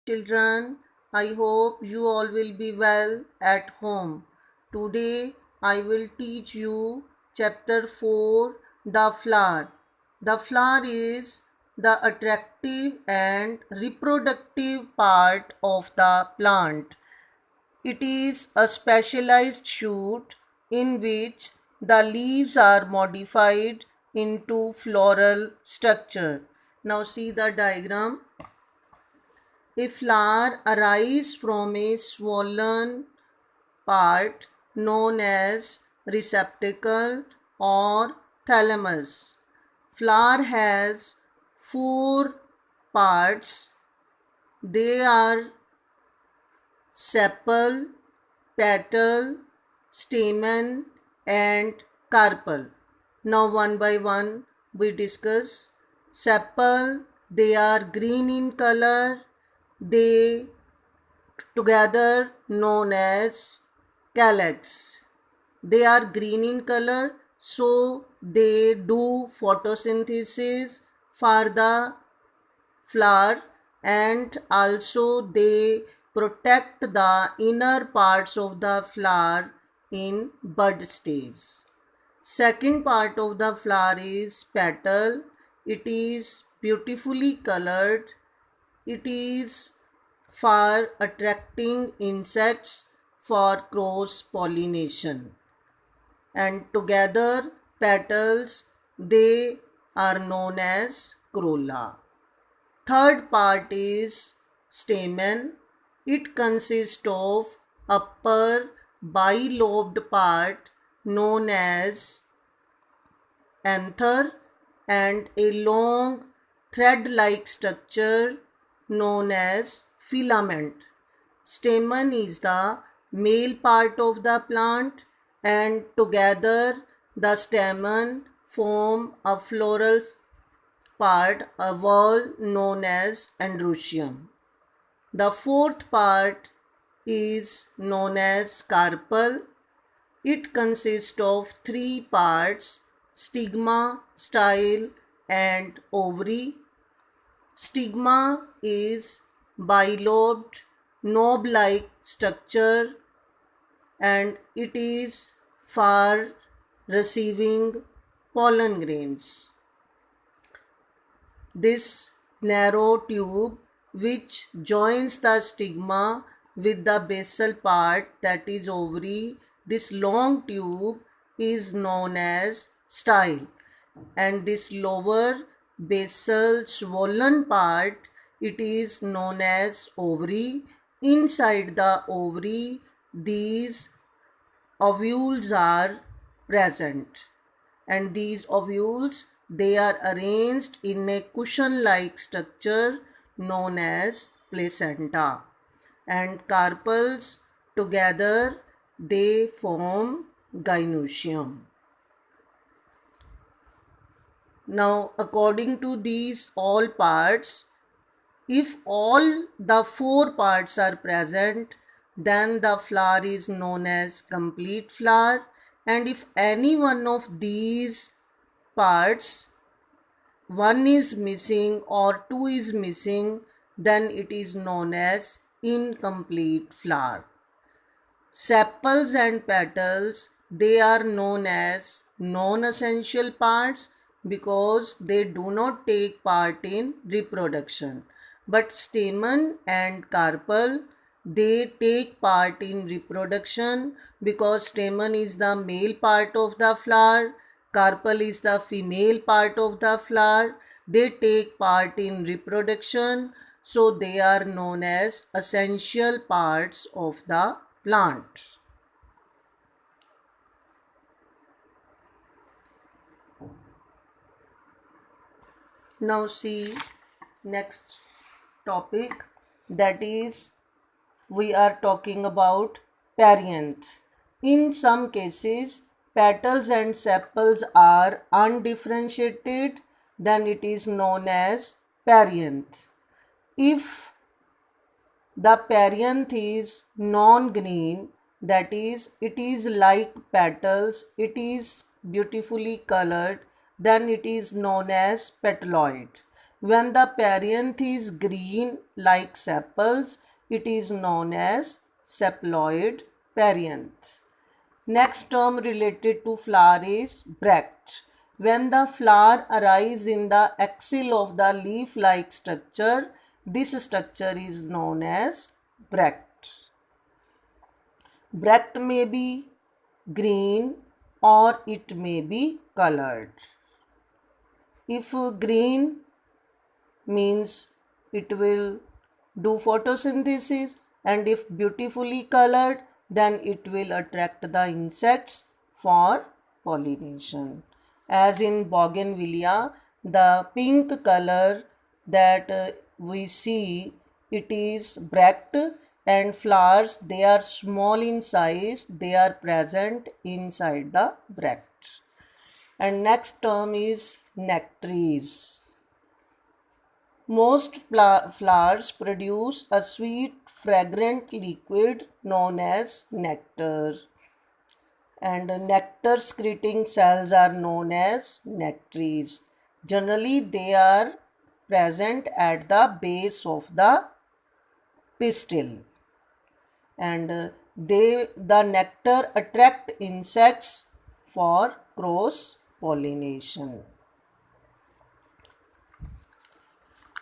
children. I hope you all will be well at home. Today I will teach you chapter 4, the flower. The flower is the attractive and reproductive part of the plant. It is a specialized shoot in which the leaves are modified into floral structure. Now see the diagram. A flower arises from a swollen part known as receptacle or thalamus. Flower has four parts. They are sepal, petal, stamen and carpel. Now one by one we discuss. Sepal, they are green in color. They together known as calyx. They are green in color, so they do photosynthesis for the flower and also they protect the inner parts of the flower in bud stage. Second part of the flower is petal. It is beautifully colored. It is for attracting insects for cross pollination. And together petals they are known as corolla. Third part is stamen. It consists of upper bilobed part known as anther and a long thread-like structure known as filament. Stamen is the male part of the plant and together the stamen form a floral part, a wall known as androecium. The fourth part is known as carpel. It consists of three parts: stigma, style and ovary. Stigma is bilobed, knob-like structure and it is for receiving pollen grains. This narrow tube which joins the stigma with the basal part, that is ovary, this long tube is known as style and this lower basal swollen part, it is known as ovary. Inside the ovary these ovules are present and these ovules they are arranged in a cushion like structure known as placenta, and carpels together they form gynoecium. Now according to these all parts, if all the four parts are present, then the flower is known as complete flower, and if any one of these parts, one is missing or two is missing, then it is known as incomplete flower. Sepals and petals, they are known as non-essential parts because they do not take part in reproduction. But stamen and carpel, they take part in reproduction because stamen is the male part of the flower, carpel is the female part of the flower. They take part in reproduction, so they are known as essential parts of the plant. Now see next topic, that is we are talking about perianth. In some cases petals and sepals are undifferentiated, then it is known as perianth. If the perianth is non-green, that is it is like petals, it is beautifully colored, then it is known as petaloid. When the perianth is green like sepals, it is known as sepaloid perianth. Next term related to flower is bract. When the flower arises in the axil of the leaf-like structure, this structure is known as bract. Bract may be green or it may be colored. If green means it will do photosynthesis, and if beautifully colored, then it will attract the insects for pollination. As in bougainvillea, the pink color that we see, it is bract, and flowers, they are small in size, they are present inside the bract. And next term is nectaries. Most flowers produce a sweet, fragrant liquid known as nectar. And nectar secreting cells are known as nectaries. Generally, they are present at the base of the pistil. And the nectar attract insects for cross pollination.